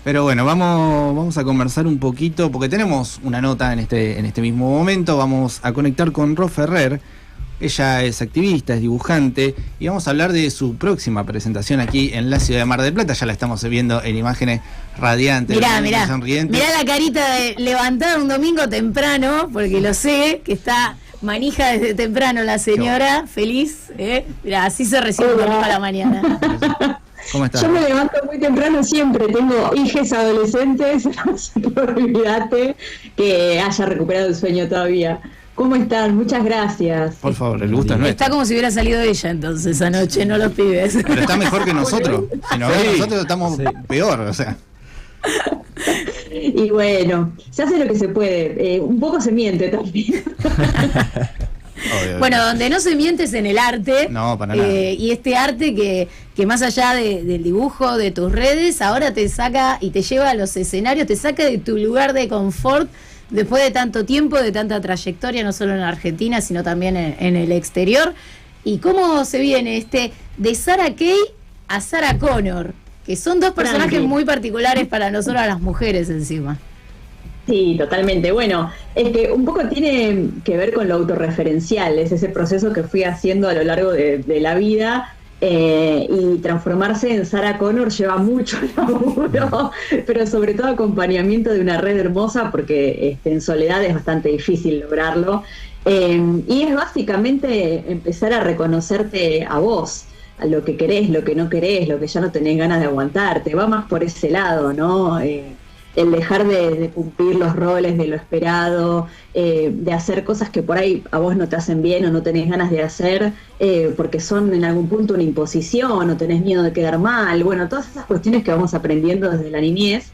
Pero bueno, vamos a conversar un poquito, porque tenemos una nota en este mismo momento. Vamos a conectar con Ro Ferrer. Ella es activista, es dibujante, y vamos a hablar de su próxima presentación aquí en la ciudad de Mar del Plata. Ya la estamos viendo en imágenes radiantes, mirá, sonrientes. Mirá la carita de levantada un domingo temprano, porque lo sé, que está manija desde temprano la señora, feliz. Mirá, así se recibe un domingo a la mañana. ¿Cómo estás? Yo me levanto muy temprano siempre, tengo hijas adolescentes, así que olvídate que haya recuperado el sueño todavía. ¿Cómo están? Muchas gracias. Por favor, el gusto es nuestro. Está como si hubiera salido ella entonces anoche, no los pibes. Pero está mejor que nosotros. Si nos ven nosotros estamos peor, o sea. Y bueno, se hace lo que se puede, un poco se miente también. Bueno, donde no se miente es en el arte. No, para nada. Y este arte que más allá del dibujo, de tus redes, ahora te saca y te lleva a los escenarios, te saca de tu lugar de confort después de tanto tiempo, de tanta trayectoria, no solo en Argentina, sino también en el exterior. ¿Y cómo se viene de Sarah Kay a Sarah Connor? Que son dos personajes muy particulares para nosotras las mujeres encima. Sí, totalmente. Bueno, es que un poco tiene que ver con lo autorreferencial, es ese proceso que fui haciendo a lo largo de la vida, y transformarse en Sarah Connor lleva mucho laburo, pero sobre todo acompañamiento de una red hermosa, porque en soledad es bastante difícil lograrlo, y es básicamente empezar a reconocerte a vos, a lo que querés, lo que no querés, lo que ya no tenés ganas de aguantarte, va más por ese lado, ¿no? El dejar de cumplir los roles de lo esperado, de hacer cosas que por ahí a vos no te hacen bien o no tenés ganas de hacer, porque son en algún punto una imposición o tenés miedo de quedar mal. Bueno, todas esas cuestiones que vamos aprendiendo desde la niñez.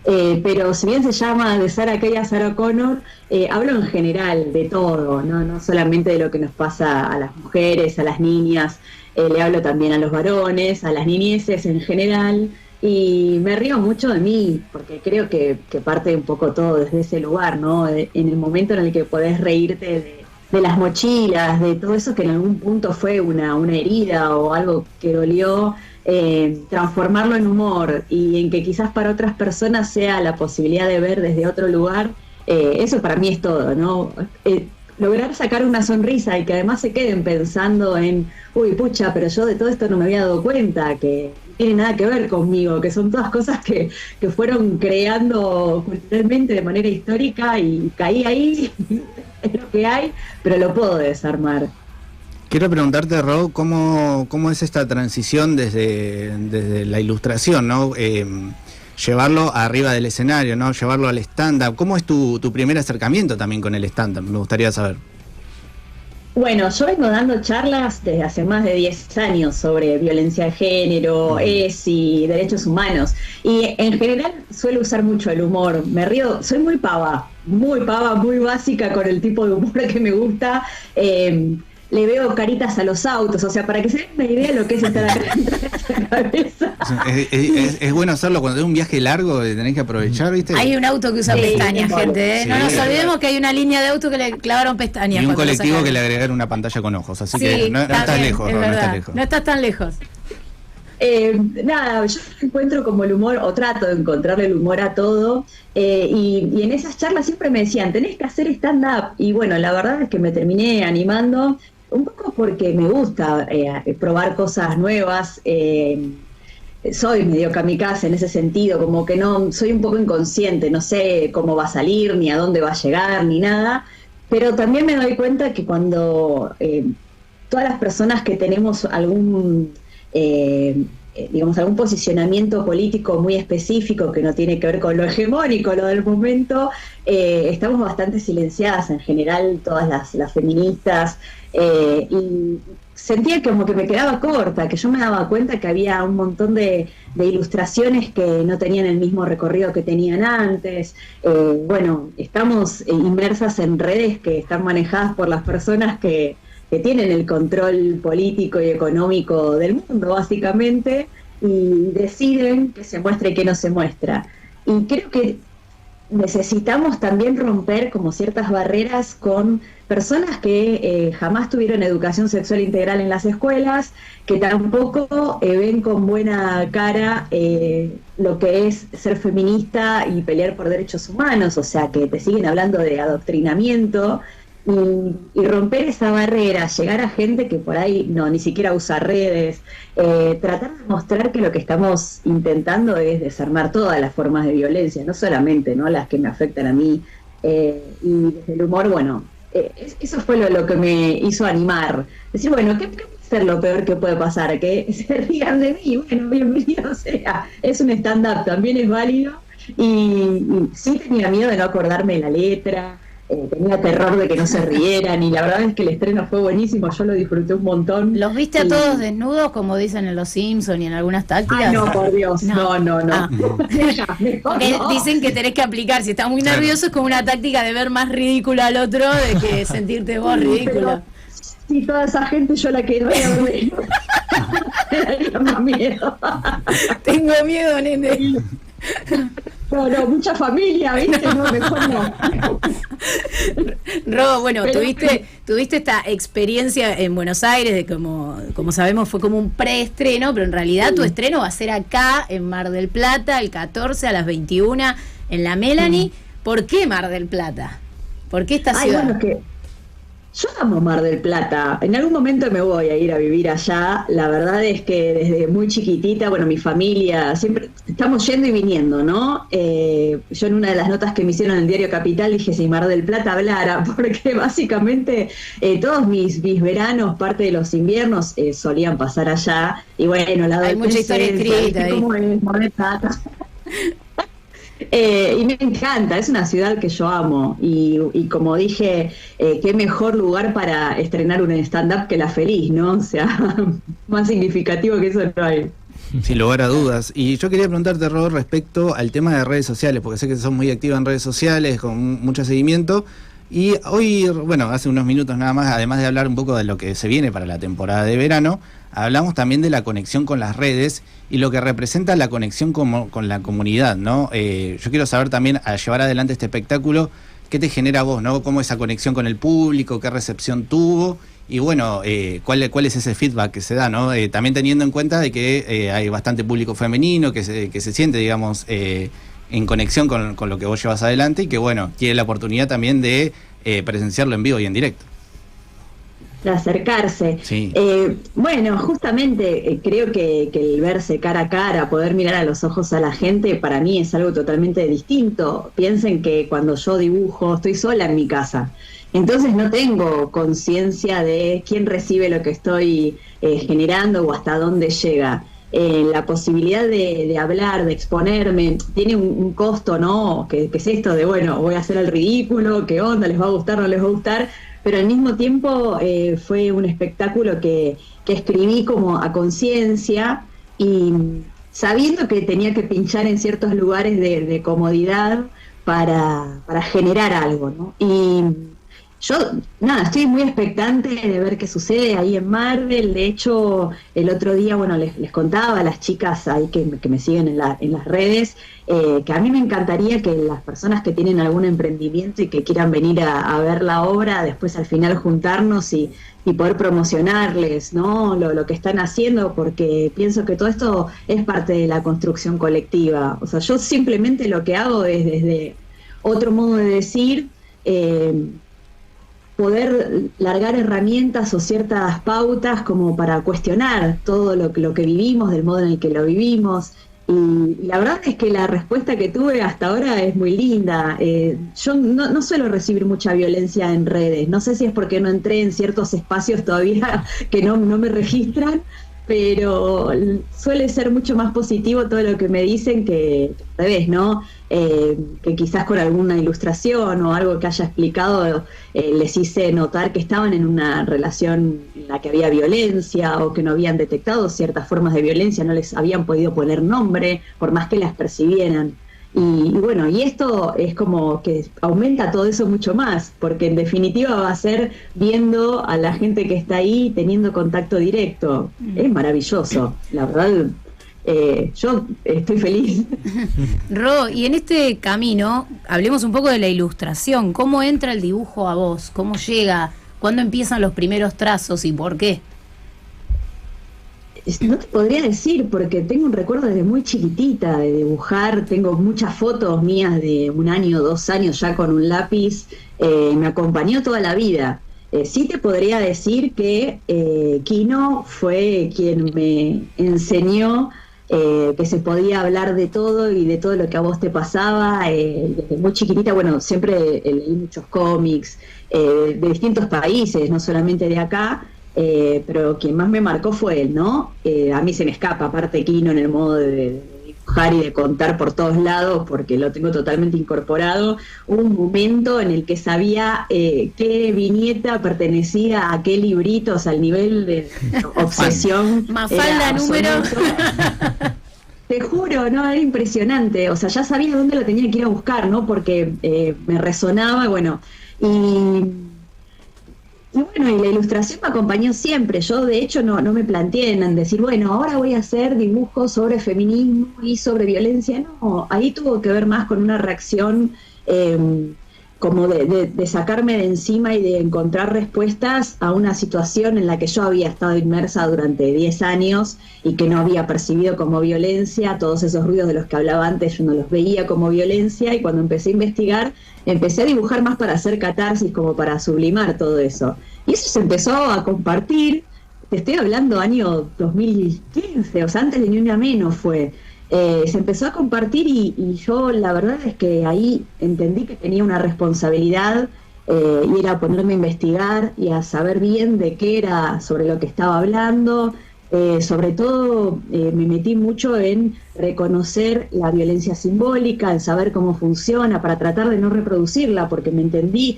Pero si bien se llama de Sarah Kay a Sarah Connor, hablo en general de todo, no solamente de lo que nos pasa a las mujeres, a las niñas, le hablo también a los varones, a las niñeces en general. Y me río mucho de mí, porque creo que parte un poco todo desde ese lugar, ¿no? En el momento en el que podés reírte de las mochilas, de todo eso que en algún punto fue una herida o algo que dolió, transformarlo en humor y en que quizás para otras personas sea la posibilidad de ver desde otro lugar, eso para mí es todo, ¿no? Lograr sacar una sonrisa y que además se queden pensando en, uy, pucha, pero yo de todo esto no me había dado cuenta, que no tiene nada que ver conmigo, que son todas cosas que fueron creando culturalmente de manera histórica y caí ahí, es lo que hay, pero lo puedo desarmar. Quiero preguntarte, Ro, ¿cómo es esta transición desde la ilustración, ¿no? Llevarlo arriba del escenario, ¿no? Llevarlo al stand-up. ¿Cómo es tu primer acercamiento también con el stand-up? Me gustaría saber. Bueno, yo vengo dando charlas desde hace más de 10 años sobre violencia de género, ESI, derechos humanos. Y en general suelo usar mucho el humor. Me río, soy muy pava, muy básica con el tipo de humor que me gusta. Le veo caritas a los autos, o sea, para que se den una idea de lo que es estar acá dentro de esa cabeza. Es bueno hacerlo cuando es un viaje largo, tenés que aprovechar, ¿viste? Hay un auto que usa pestañas, gente, ¿eh? Sí. No nos olvidemos que hay una línea de auto que le clavaron pestañas. Y un colectivo que le agregaron una pantalla con ojos, así que no estás lejos, no estás lejos. No estás tan lejos. Nada, yo encuentro como el humor, o trato de encontrarle el humor a todo, y en esas charlas siempre me decían, tenés que hacer stand-up, y bueno, la verdad es que me terminé animando, un poco porque me gusta probar cosas nuevas. Soy medio kamikaze en ese sentido, como que no, soy un poco inconsciente, no sé cómo va a salir, ni a dónde va a llegar, ni nada, pero también me doy cuenta que cuando todas las personas que tenemos algún posicionamiento político muy específico que no tiene que ver con lo hegemónico, lo del momento, estamos bastante silenciadas en general, todas las feministas, y sentía como que me quedaba corta, que yo me daba cuenta que había un montón de ilustraciones que no tenían el mismo recorrido que tenían antes. Bueno, estamos inmersas en redes que están manejadas por las personas que tienen el control político y económico del mundo, básicamente, y deciden qué se muestra y qué no se muestra. Y creo que necesitamos también romper como ciertas barreras con personas que jamás tuvieron educación sexual integral en las escuelas, que tampoco ven con buena cara lo que es ser feminista y pelear por derechos humanos, o sea, que te siguen hablando de adoctrinamiento. Y romper esa barrera, llegar a gente que por ahí ni siquiera usa redes, tratar de mostrar que lo que estamos intentando es desarmar todas las formas de violencia, no solamente las que me afectan a mí, y desde el humor, eso fue lo que me hizo animar, decir, ¿qué puede ser lo peor que puede pasar? Que se rían de mí, bienvenido sea, es un stand-up, también es válido, y sí tenía miedo de no acordarme de la letra, tenía terror de que no se rieran, y la verdad es que el estreno fue buenísimo, yo lo disfruté un montón. ¿Los viste a todos desnudos, como dicen en Los Simpsons y en algunas tácticas? Ay, no, por Dios, no. Porque dicen que tenés que aplicar, si estás muy nervioso es como una táctica de ver más ridículo al otro, de que sentirte vos ridículo. Sí, toda esa gente yo la quería ver. Me da miedo. Tengo miedo, nene. No, mucha familia, ¿viste? No, mejor no. Ro, tuviste esta experiencia en Buenos Aires, de como sabemos fue como un preestreno, pero en realidad tu estreno va a ser acá, en Mar del Plata, el 14 a las 21, en la Melanie. ¿Por qué Mar del Plata? ¿Por qué esta ciudad? Yo amo Mar del Plata, en algún momento me voy a ir a vivir allá, la verdad es que desde muy chiquitita, mi familia, siempre estamos yendo y viniendo, ¿no? Yo en una de las notas que me hicieron en el diario Capital dije si Mar del Plata hablara, porque básicamente todos mis veranos, parte de los inviernos, solían pasar allá, y la hay mucha historia escrita ahí. ¿Cómo es Mar del Plata? Y me encanta, es una ciudad que yo amo y como dije, qué mejor lugar para estrenar un stand-up que La Feliz, ¿no? O sea, más significativo que eso no hay. Sin lugar a dudas. Y yo quería preguntarte, Rod, respecto al tema de redes sociales, porque sé que sos muy activa en redes sociales, con mucho seguimiento. Y hoy, hace unos minutos nada más, además de hablar un poco de lo que se viene para la temporada de verano, hablamos también de la conexión con las redes y lo que representa la conexión con la comunidad, ¿no? Yo quiero saber también, al llevar adelante este espectáculo, ¿qué te genera a vos, ¿no? ¿Cómo esa conexión con el público? ¿Qué recepción tuvo? Y ¿cuál es ese feedback que se da, ¿no? También teniendo en cuenta de que hay bastante público femenino que se siente, digamos, en conexión con lo que vos llevas adelante y que, tiene la oportunidad también de presenciarlo en vivo y en directo. De acercarse. Sí. Justamente creo que el verse cara a cara, poder mirar a los ojos a la gente, para mí es algo totalmente distinto. Piensen que cuando yo dibujo, estoy sola en mi casa. Entonces no tengo conciencia de quién recibe lo que estoy generando o hasta dónde llega. La posibilidad de hablar, de exponerme, tiene un costo, ¿no? Que es esto de, voy a hacer el ridículo, ¿qué onda? ¿Les va a gustar? ¿No les va a gustar? Pero al mismo tiempo fue un espectáculo que escribí como a conciencia y sabiendo que tenía que pinchar en ciertos lugares de comodidad para generar algo, ¿no? Y yo, estoy muy expectante de ver qué sucede ahí en Marvel. De hecho, el otro día, les contaba a las chicas ahí que me siguen en las redes, que a mí me encantaría que las personas que tienen algún emprendimiento y que quieran venir a ver la obra, después al final juntarnos y poder promocionarles, ¿no? Lo que están haciendo, porque pienso que todo esto es parte de la construcción colectiva. O sea, yo simplemente lo que hago es, desde otro modo de decir, poder largar herramientas o ciertas pautas como para cuestionar todo lo que vivimos, del modo en el que lo vivimos. Y la verdad es que la respuesta que tuve hasta ahora es muy linda. Yo no suelo recibir mucha violencia en redes. No sé si es porque no entré en ciertos espacios todavía que no me registran, pero suele ser mucho más positivo todo lo que me dicen que al revés, ¿no? Que quizás con alguna ilustración o algo que haya explicado les hice notar que estaban en una relación en la que había violencia o que no habían detectado ciertas formas de violencia, no les habían podido poner nombre, por más que las percibieran. Y esto es como que aumenta todo eso mucho más, porque en definitiva va a ser viendo a la gente que está ahí, teniendo contacto directo. Es maravilloso, la verdad. yo estoy feliz. Ro, y en este camino, hablemos un poco de la ilustración. ¿Cómo entra el dibujo a vos? ¿Cómo llega? ¿Cuándo empiezan los primeros trazos y por qué? No te podría decir, porque tengo un recuerdo desde muy chiquitita de dibujar. Tengo muchas fotos mías de 1 año, 2 años ya con un lápiz. Me acompañó toda la vida. Sí te podría decir que Kino fue quien me enseñó que se podía hablar de todo y de todo lo que a vos te pasaba. Desde muy chiquitita, bueno, siempre leí muchos cómics de distintos países, no solamente de acá, pero quien más me marcó fue él, ¿no? A mí se me escapa, aparte Kino, en el modo de dibujar y de contar por todos lados, porque lo tengo totalmente incorporado. Hubo un momento en el que sabía qué viñeta pertenecía a qué librito, o sea, el nivel de obsesión. Mafalda, número. Te juro, no, era impresionante. O sea, ya sabía dónde lo tenía que ir a buscar, ¿no? Porque me resonaba, bueno. Y bueno, y la ilustración me acompañó siempre. Yo, de hecho, no me planteé en decir, bueno, ahora voy a hacer dibujos sobre feminismo y sobre violencia. No, ahí tuvo que ver más con una reacción como de sacarme de encima y de encontrar respuestas a una situación en la que yo había estado inmersa durante 10 años y que no había percibido como violencia. Todos esos ruidos de los que hablaba antes yo no los veía como violencia, y cuando empecé a investigar, empecé a dibujar más para hacer catarsis, como para sublimar todo eso. Y eso se empezó a compartir. Te estoy hablando año 2015, o sea, antes de Ni Una Menos fue. Se empezó a compartir y yo la verdad es que ahí entendí que tenía una responsabilidad, y era ponerme a investigar y a saber bien de qué era sobre lo que estaba hablando. Sobre todo me metí mucho en reconocer la violencia simbólica, en saber cómo funciona para tratar de no reproducirla, porque entendí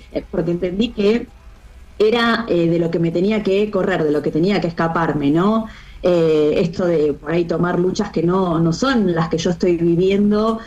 que era de lo que me tenía que correr, de lo que tenía que escaparme, ¿no? Esto de por ahí tomar luchas que no son las que yo estoy viviendo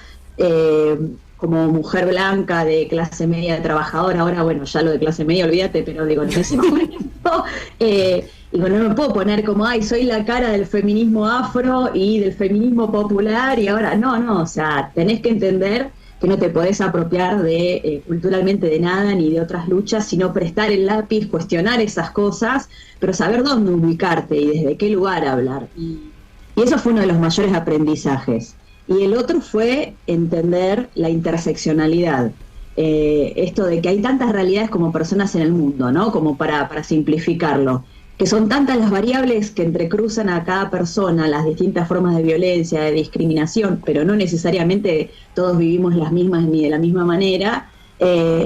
como mujer blanca de clase media trabajadora. Ahora, bueno, ya lo de clase media, olvídate, pero digo, en ese momento digo, no me puedo poner como, ay, soy la cara del feminismo afro y del feminismo popular, y ahora no, o sea, tenés que entender que no te podés apropiar de culturalmente de nada ni de otras luchas, sino prestar el lápiz, cuestionar esas cosas, pero saber dónde ubicarte y desde qué lugar hablar. Y eso fue uno de los mayores aprendizajes. Y el otro fue entender la interseccionalidad. Esto de que hay tantas realidades como personas en el mundo, ¿no? Como para simplificarlo. Que son tantas las variables que entrecruzan a cada persona, las distintas formas de violencia, de discriminación, pero no necesariamente todos vivimos las mismas ni de la misma manera.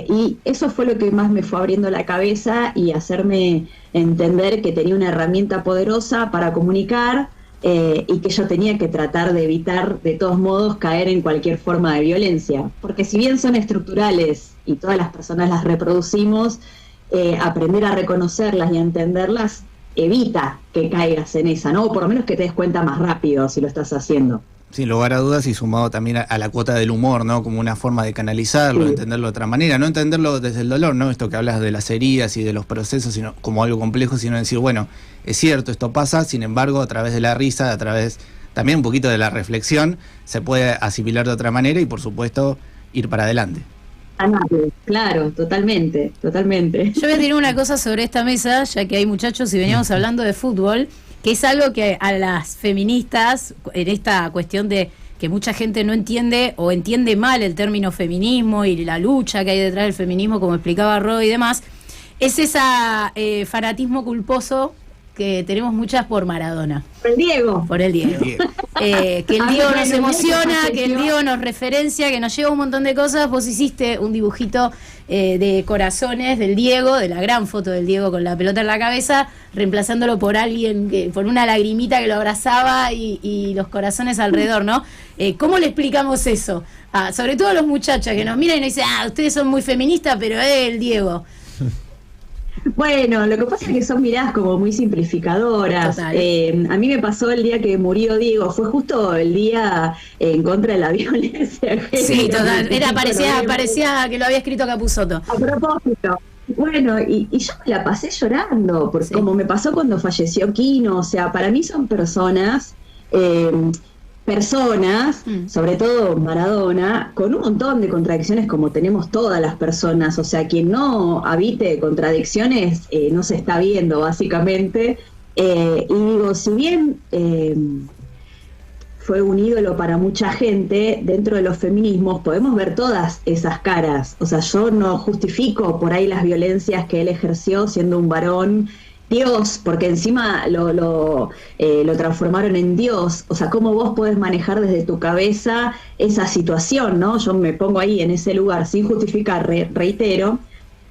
Y eso fue lo que más me fue abriendo la cabeza y hacerme entender que tenía una herramienta poderosa para comunicar, y que yo tenía que tratar de evitar de todos modos caer en cualquier forma de violencia. Porque si bien son estructurales y todas las personas las reproducimos, aprender a reconocerlas y a entenderlas evita que caigas en esa, ¿no? O por lo menos que te des cuenta más rápido si lo estás haciendo. Sin lugar a dudas, y sumado también a la cuota del humor, ¿no? Como una forma de canalizarlo, Sí. entenderlo de otra manera, no entenderlo desde el dolor, ¿no? Esto que hablas de las heridas y de los procesos, sino como algo complejo, sino decir, bueno, es cierto, esto pasa, sin embargo, a través de la risa, a través también un poquito de la reflexión, se puede asimilar de otra manera y, por supuesto, ir para adelante. Claro, totalmente. Yo voy a tirar una cosa sobre esta mesa, ya que hay muchachos y veníamos hablando de fútbol, que es algo que a las feministas, en esta cuestión de que mucha gente no entiende o entiende mal el término feminismo y la lucha que hay detrás del feminismo, como explicaba Ro y demás, es ese fanatismo culposo que tenemos muchas por Maradona. Por el Diego. Que el Diego nos emociona, que el Diego nos referencia, que nos lleva un montón de cosas. Vos hiciste un dibujito de corazones del Diego, de la gran foto del Diego con la pelota en la cabeza, reemplazándolo por alguien, por una lagrimita que lo abrazaba y los corazones alrededor, ¿no? ¿Cómo le explicamos eso? Sobre todo a los muchachos que nos miran y nos dicen, ustedes son muy feministas, pero el Diego. Bueno, lo que pasa es que son miradas como muy simplificadoras. Total. A mí me pasó el día que murió Diego, fue justo el día en contra de la violencia. Sí, total. Parecía que lo había escrito Capusotto. A propósito. Bueno, y yo me la pasé llorando, porque Sí. como me pasó cuando falleció Kino, o sea, para mí son personas personas, sobre todo Maradona, con un montón de contradicciones como tenemos todas las personas, o sea, quien no habite contradicciones no se está viendo básicamente, y digo, si bien fue un ídolo para mucha gente, dentro de los feminismos podemos ver todas esas caras, o sea, yo no justifico por ahí las violencias que él ejerció siendo un varón, Dios, porque encima lo transformaron en Dios, o sea, cómo vos podés manejar desde tu cabeza esa situación, ¿no? Yo me pongo ahí en ese lugar sin justificar, reitero,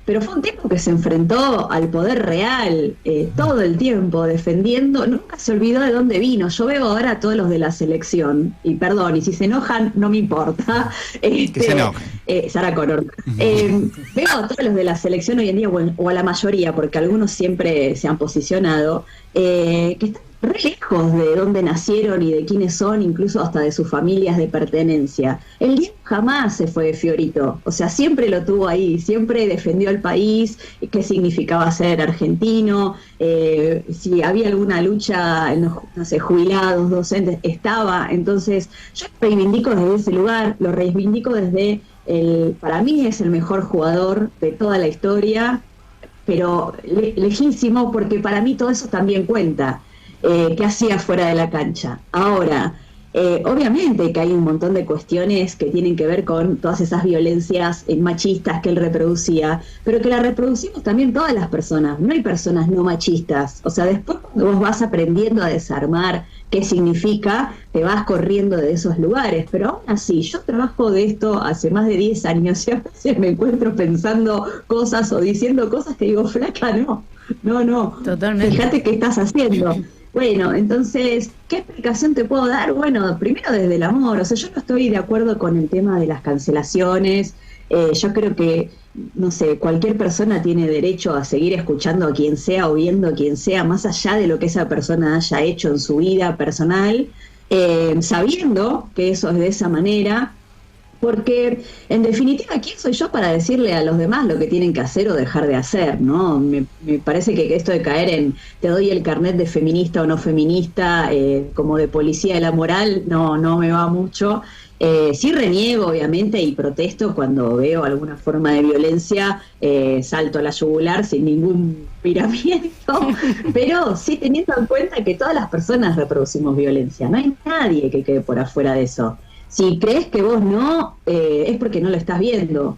pero fue un tipo que se enfrentó al poder real todo el tiempo, defendiendo, nunca se olvidó de dónde vino. Yo veo ahora a todos los de la selección, y perdón, y si se enojan, no me importa. Que se enojen. Sarah Connor. Veo a todos los de la selección hoy en día, o a la mayoría, porque algunos siempre se han posicionado, que están re lejos de dónde nacieron y de quiénes son, incluso hasta de sus familias de pertenencia. El Diego jamás se fue de Fiorito, o sea, siempre lo tuvo ahí, siempre defendió al país, qué significaba ser argentino, si había alguna lucha en los, no sé, jubilados, docentes, estaba. Entonces, yo reivindico desde ese lugar, lo reivindico desde para mí es el mejor jugador de toda la historia, pero lejísimo, porque para mí todo eso también cuenta. ¿Qué hacía fuera de la cancha? Ahora, obviamente que hay un montón de cuestiones que tienen que ver con todas esas violencias machistas que él reproducía, pero que la reproducimos también todas las personas, no hay personas no machistas. O sea, después cuando vos vas aprendiendo a desarmar qué significa, te vas corriendo de esos lugares, pero aún así, yo trabajo de esto hace más de 10 años y a veces me encuentro pensando cosas o diciendo cosas que digo, flaca, no. Totalmente. Fíjate qué estás haciendo. Bueno, entonces, ¿qué explicación te puedo dar? Bueno, primero desde el amor, o sea, yo no estoy de acuerdo con el tema de las cancelaciones, yo creo que, no sé, cualquier persona tiene derecho a seguir escuchando a quien sea o viendo a quien sea, más allá de lo que esa persona haya hecho en su vida personal, sabiendo que eso es de esa manera. Porque, en definitiva, ¿quién soy yo para decirle a los demás lo que tienen que hacer o dejar de hacer, ¿no? Me parece que esto de caer en te doy el carnet de feminista o no feminista, como de policía de la moral, no me va mucho. Sí reniego, obviamente, y protesto cuando veo alguna forma de violencia, salto a la yugular sin ningún miramiento, pero sí teniendo en cuenta que todas las personas reproducimos violencia, no hay nadie que quede por afuera de eso. Si crees que vos no, es porque no lo estás viendo,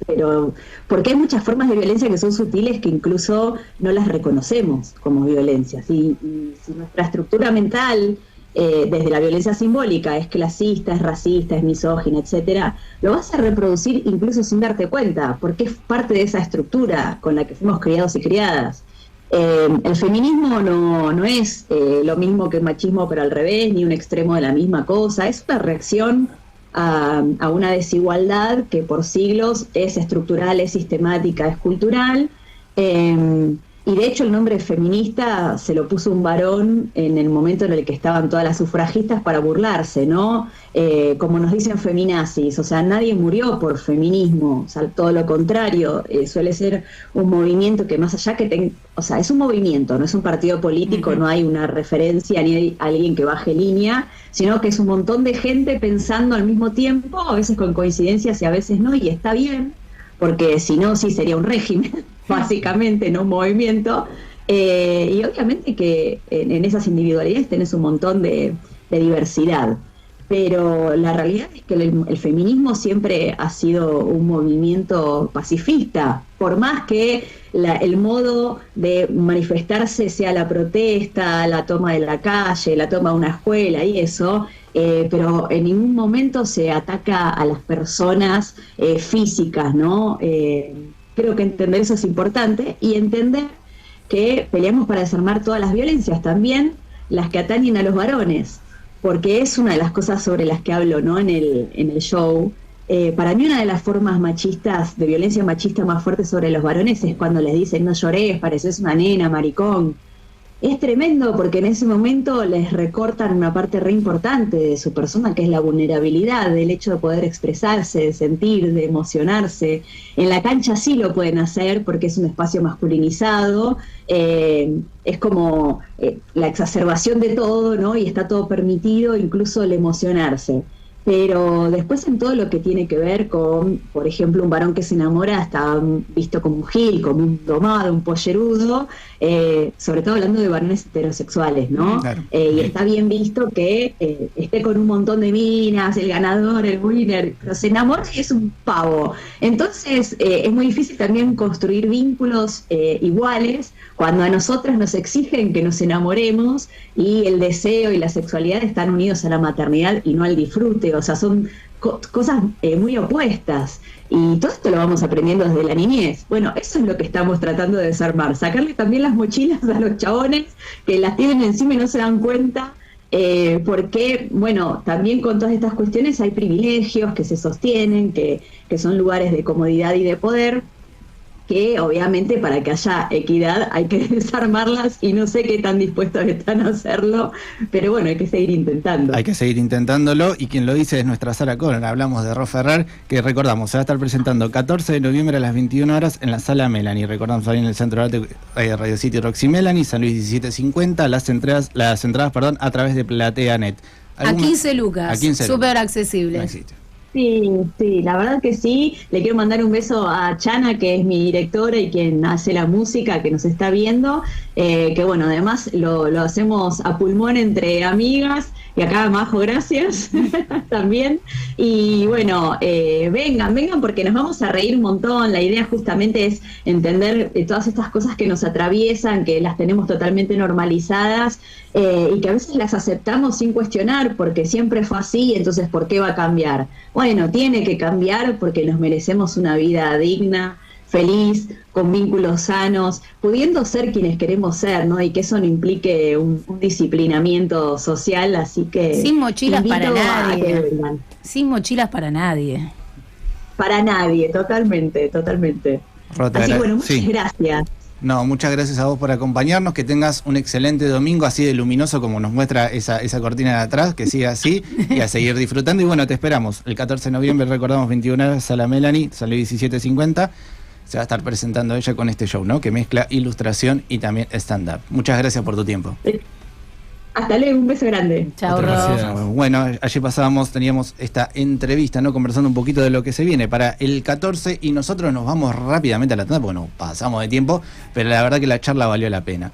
pero porque hay muchas formas de violencia que son sutiles que incluso no las reconocemos como violencias. Y si nuestra estructura mental, desde la violencia simbólica, es clasista, es racista, es misógina, etcétera, lo vas a reproducir incluso sin darte cuenta, porque es parte de esa estructura con la que fuimos criados y criadas. El feminismo no es lo mismo que el machismo, pero al revés, ni un extremo de la misma cosa. Es una reacción a una desigualdad que por siglos es estructural, es sistemática, es cultural. Y de hecho el nombre feminista se lo puso un varón en el momento en el que estaban todas las sufragistas para burlarse, ¿no? Como nos dicen feminazis, o sea, nadie murió por feminismo, o sea, todo lo contrario, suele ser un movimiento que más allá que o sea, es un movimiento, no es un partido político, no hay una referencia ni hay alguien que baje línea, sino que es un montón de gente pensando al mismo tiempo, a veces con coincidencias y a veces no, y está bien, porque si no, sí sería un régimen, básicamente, no un movimiento, y obviamente que en esas individualidades tenés un montón de diversidad, pero la realidad es que el feminismo siempre ha sido un movimiento pacifista, por más que el modo de manifestarse sea la protesta, la toma de la calle, la toma de una escuela y eso, pero en ningún momento se ataca a las personas físicas, ¿no? Creo que entender eso es importante y entender que peleamos para desarmar todas las violencias, también las que atañen a los varones, porque es una de las cosas sobre las que hablo, ¿no? en el show. Para mí una de las formas machistas, de violencia machista más fuerte sobre los varones es cuando les dicen no llores, pareces una nena, maricón. es tremendo porque en ese momento les recortan una parte re importante de su persona, que es la vulnerabilidad, del hecho de poder expresarse, de sentir, de emocionarse. En la cancha sí lo pueden hacer porque es un espacio masculinizado, es como la exacerbación de todo, ¿no? Y está todo permitido, incluso el emocionarse. Pero después en todo lo que tiene que ver con, por ejemplo, un varón que se enamora está visto como un gil, como un domado, un pollerudo, sobre todo hablando de varones heterosexuales, ¿no? Claro. Y está bien visto que esté con un montón de minas, el ganador, el winner, pero se enamora y es un pavo. Entonces es muy difícil también construir vínculos iguales cuando a nosotras nos exigen que nos enamoremos y el deseo y la sexualidad están unidos a la maternidad y no al disfrute. O sea, son cosas muy opuestas. Y todo esto lo vamos aprendiendo desde la niñez. Bueno, eso es lo que estamos tratando de desarmar. Sacarle también las mochilas a los chabones que las tienen encima y no se dan cuenta. Porque, bueno, también con todas estas cuestiones hay privilegios que se sostienen, que son lugares de comodidad y de poder, que obviamente para que haya equidad hay que desarmarlas y no sé qué tan dispuestos están a hacerlo, pero bueno, hay que seguir intentando. Hay que seguir intentándolo, y quien lo dice es nuestra Sara Conner. Hablamos de Ro Ferrer, que recordamos, se va a estar presentando 14 de noviembre a las 21 horas en la Sala Melanie. Recordamos ahí en el Centro de Arte Radio City Roxy Melanie, San Luis 1750, las entradas a través de PlateaNet. A 15 lucas, a 15 súper accesible. No existe. Sí, la verdad que sí. Le quiero mandar un beso a Chana, que es mi directora y quien hace la música, que nos está viendo, que bueno, además lo hacemos a pulmón entre amigas, y acá Majo, gracias también. Y bueno, vengan porque nos vamos a reír un montón. La idea justamente es entender todas estas cosas que nos atraviesan, que las tenemos totalmente normalizadas, y que a veces las aceptamos sin cuestionar, porque siempre fue así, entonces ¿por qué va a cambiar? Bueno, tiene que cambiar porque nos merecemos una vida digna, feliz, con vínculos sanos, pudiendo ser quienes queremos ser, ¿no? Y que eso no implique un disciplinamiento social, así que... Sin mochilas para nadie. vengan. Sin mochilas para nadie. Para nadie, totalmente. Rota, Así que bueno, muchas sí. gracias. No, muchas gracias a vos por acompañarnos, que tengas un excelente domingo, así de luminoso como nos muestra esa cortina de atrás, que siga así y a seguir disfrutando. Y bueno, te esperamos el 14 de noviembre, recordamos, 21 horas, Sala Melanie, San Luis 1750. Se va a estar presentando ella con este show, ¿no? Que mezcla ilustración y también stand-up. Muchas gracias por tu tiempo. Hasta luego, un beso grande. Chao, Ro. Bueno, ayer teníamos esta entrevista, ¿no? Conversando un poquito de lo que se viene para el 14, y nosotros nos vamos rápidamente a la tanda, porque nos pasamos de tiempo, pero la verdad que la charla valió la pena.